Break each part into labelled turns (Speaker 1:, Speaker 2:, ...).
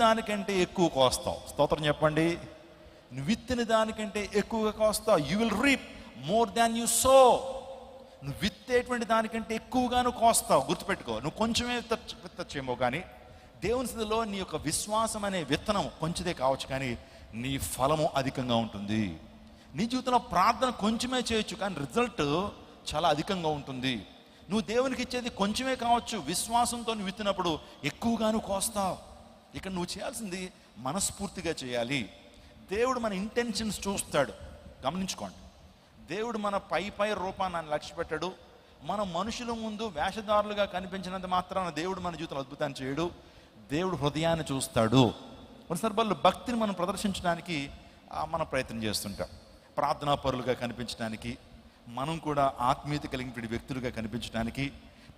Speaker 1: దానికంటే ఎక్కువ కోస్తావు. స్తోత్రం చెప్పండి. నువ్వు విత్తిన దానికంటే ఎక్కువగా కోస్తావు. You will reap more than you sow. నువ్వు విత్తేటువంటి దానికంటే ఎక్కువగా నువ్వు కోస్తావు. గుర్తుపెట్టుకో, నువ్వు కొంచెమే విత్తచ్చేమో కానీ దేవుని సన్నిధిలో నీ యొక్క విశ్వాసం అనే విత్తనం కొంచెదే కావచ్చు, కానీ నీ ఫలము అధికంగా ఉంటుంది. నీ జీవితంలో ప్రార్థన కొంచెమే చేయొచ్చు, కానీ రిజల్ట్ చాలా అధికంగా ఉంటుంది. నువ్వు దేవునికి ఇచ్చేది కొంచెమే కావచ్చు, విశ్వాసంతో నువ్వు విత్తినప్పుడు ఎక్కువగా నువ్వు కోస్తావు. ఇక్కడ నువ్వు చేయాల్సింది మనస్ఫూర్తిగా చేయాలి. దేవుడు మన ఇంటెన్షన్స్ చూస్తాడు. గమనించుకోండి, దేవుడు మన పై రూపాన్ని ఆయన లక్ష్య పెట్టాడు. మన మనుషుల ముందు వేషధారులుగా కనిపించినంత మాత్రాన దేవుడు మన జీవితంలో అద్భుతాన్ని చేయడు. దేవుడు హృదయాన్ని చూస్తాడు. కొన్ని సందర్భాల్లో భక్తిని మనం ప్రదర్శించడానికి మనం ప్రయత్నం చేస్తుంటాం. ప్రార్థనా పరులుగా కనిపించడానికి, మనం కూడా ఆత్మీయత కలిగినటువంటి వ్యక్తులుగా కనిపించడానికి,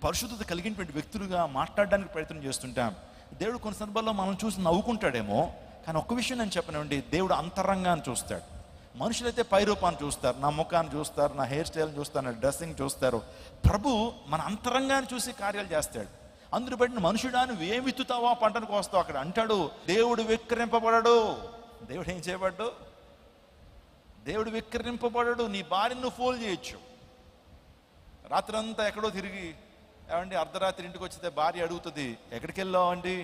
Speaker 1: పరిశుద్ధత కలిగినటువంటి వ్యక్తులుగా మాట్లాడడానికి ప్రయత్నం చేస్తుంటాం. దేవుడు కొన్ని సందర్భాల్లో మనం చూసి నవ్వుకుంటాడేమో, కానీ ఒక్క విషయం నేను చెప్పనండి, దేవుడు అంతరంగాన్ని చూస్తాడు. మనుషులైతే పై రూపాన్ని చూస్తారు, నా ముఖాన్ని చూస్తారు, నా హెయిర్ స్టైల్ని చూస్తారు, నా డ్రెస్సింగ్ చూస్తారు. ప్రభు మన అంతరంగాన్ని చూసి కార్యాలు చేస్తాడు. అందుని బట్టి మనుషుడా నువ్వు ఏం విత్తుతావో ఆ పంటను కోస్తావు. అక్కడ అంటాడు, దేవుడు విక్రయింపబడడు. దేవుడు ఏం చేయబడ్డు? దేవుడు విక్రయింపబడడు. నీ భార్యను నువ్వు ఫోల్ చేయొచ్చు. రాత్రి అంతా ఎక్కడో తిరిగి, ఏమండి అర్ధరాత్రి ఇంటికి వచ్చితే భార్య అడుగుతుంది, ఎక్కడికి వెళ్ళావు అండి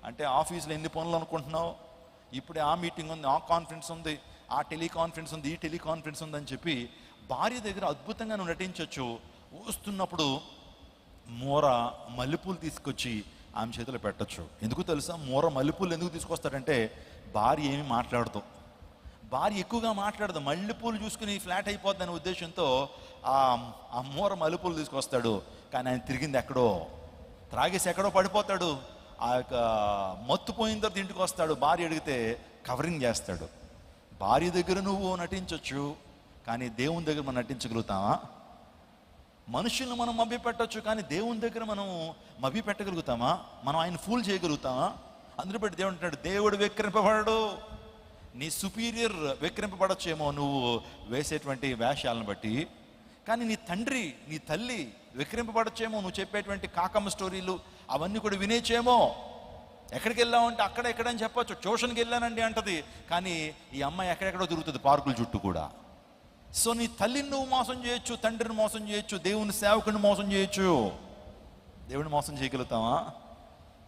Speaker 1: అంటే, ఆఫీస్లో ఎన్ని పనులు అనుకుంటున్నావు, ఇప్పుడే ఆ మీటింగ్ ఉంది, ఆ కాన్ఫరెన్స్ ఉంది, ఆ టెలికాన్ఫరెన్స్ ఉంది, ఈ టెలికాన్ఫరెన్స్ ఉందని చెప్పి భార్య దగ్గర అద్భుతంగా నువ్వు నటించవచ్చు. వస్తున్నప్పుడు మూర మల్లెపూలు తీసుకొచ్చి ఆమె చేతిలో పెట్టచ్చు. ఎందుకు తెలుసా? మూర మల్లెపూలు ఎందుకు తీసుకొస్తాడంటే, భార్య ఏమి మాట్లాడదు, భార్య ఎక్కువగా మాట్లాడదు, మల్లెపూలు చూసుకుని ఫ్లాట్ అయిపోద్ది అనే ఉద్దేశంతో ఆ మూర మల్లెపూలు తీసుకొస్తాడు. కానీ ఆయన తిరిగింది ఎక్కడో, త్రాగేసి ఎక్కడో పడిపోతాడు. ఆ యొక్క మత్తు పోయిన తర్వాత ఇంటికి వస్తాడు, భార్య అడిగితే కవరింగ్ చేస్తాడు. భార్య దగ్గర నువ్వు నటించవచ్చు, కానీ దేవుని దగ్గర మనం నటించగలుగుతామా? మనుషులను మనం మభ్య పెట్టచ్చు, కానీ దేవుని దగ్గర మనం మభ్య పెట్టగలుగుతామా? మనం ఆయన ఫూల్ చేయగలుగుతామా? అందులో బట్టి దేవుడు అంటాడు, దేవుడు విక్రింపబడడు. నీ సుపీరియర్ విక్రింపబడచ్చేమో నువ్వు వేసేటువంటి వేషాలను బట్టి, కానీ నీ తండ్రి నీ తల్లి విక్రింపబడచ్చేమో. నువ్వు చెప్పేటువంటి కాకమ్మ స్టోరీలు అవన్నీ కూడా వినేచేమో. ఎక్కడికి వెళ్ళామంటే అక్కడ ఎక్కడని చెప్పచ్చు. ట్యూషన్కి వెళ్ళానండి అంటది, కానీ ఈ అమ్మాయి ఎక్కడెక్కడో తిరుగుతుంది పార్కుల చుట్టూ కూడా. సో నీ తల్లిని నువ్వు మోసం చేయొచ్చు, తండ్రిని మోసం చేయొచ్చు, దేవుని సేవకుని మోసం చేయొచ్చు. దేవుని మోసం చేయగలుగుతావా?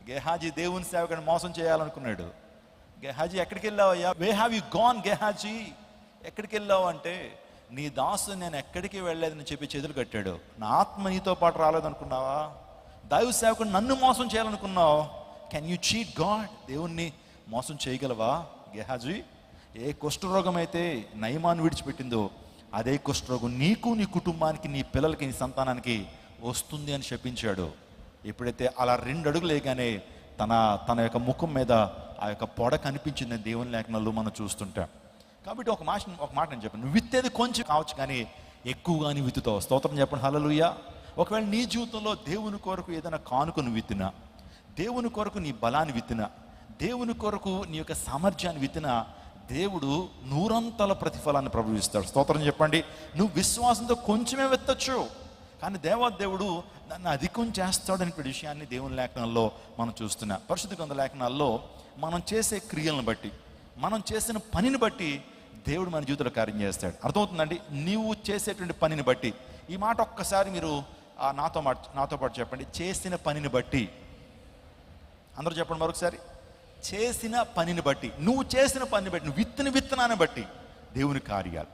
Speaker 1: గెహాజీ దేవుని సేవకుని మోసం చేయాలనుకున్నాడు. గెహాజీ ఎక్కడికి వెళ్ళావయ్యా? వే హ్యావ్ యూ గాన్ గెహాజీ? ఎక్కడికి వెళ్ళావు అంటే, నీ దాసు నేను ఎక్కడికి వెళ్ళలేదని చెప్పి చేతులు కట్టాడు. నా ఆత్మ నీతో పాటు రాలేదనుకున్నావా? దైవ సేవకుడు నన్ను మోసం చేయాలనుకున్నావు. Can you cheat God? దేవుణ్ణి మోసం చేయగలవా గెహాజీ? ఏ కుష్ఠరోగం అయితే నయమాన్ని విడిచిపెట్టిందో, అదే కుష్ఠరోగం నీకు, నీ కుటుంబానికి, నీ పిల్లలకి, నీ సంతానానికి వస్తుంది అని చెప్పించాడు. ఎప్పుడైతే అలా 2 అడుగులు వేయగానే తన యొక్క ముఖం మీద ఆ యొక్క పొడ కనిపించింది దేవుని లేఖనాల్లో మనం చూస్తుంటాం. కాబట్టి ఒక మాట నేను చెప్పాను, నువ్వు విత్తేది కొంచెం కావచ్చు, కానీ ఎక్కువగా నీ విత్తుతావు. స్తోత్రం చెప్పండి, హల్లెలూయా. ఒకవేళ నీ జీవితంలో దేవుని కొరకు ఏదైనా కానుకను విత్తినా, దేవుని కొరకు నీ బలాన్ని విత్తినా, దేవుని కొరకు నీ యొక్క సామర్థ్యాన్ని విత్తినా, దేవుడు 100 ప్రతిఫలాన్ని ప్రభువిస్తాడు. స్తోత్రం చెప్పండి. నువ్వు విశ్వాసంతో కొంచెమే విత్తచ్చు, కానీ దేవుడు నన్ను అధికం చేస్తాడనే విషయాన్ని దేవుని లేఖనాల్లో మనం చూస్తున్నాం. పరిశుద్ధ గ్రంథ లేఖనాల్లో మనం చేసే క్రియలను బట్టి, మనం చేసిన పనిని బట్టి దేవుడు మన జీవితంలో కార్యం చేస్తాడు. అర్థమవుతుందండి? నీవు చేసేటువంటి పనిని బట్టి. ఈ మాట ఒక్కసారి మీరు నాతో పాటు చెప్పండి. చేసిన పనిని బట్టి. అందరూ చెప్పండి మరొకసారి. చేసిన పనిని బట్టి, నువ్వు చేసిన పనిని బట్టి, నువ్వు విత్తనాన్ని బట్టి దేవుని కార్యాలు.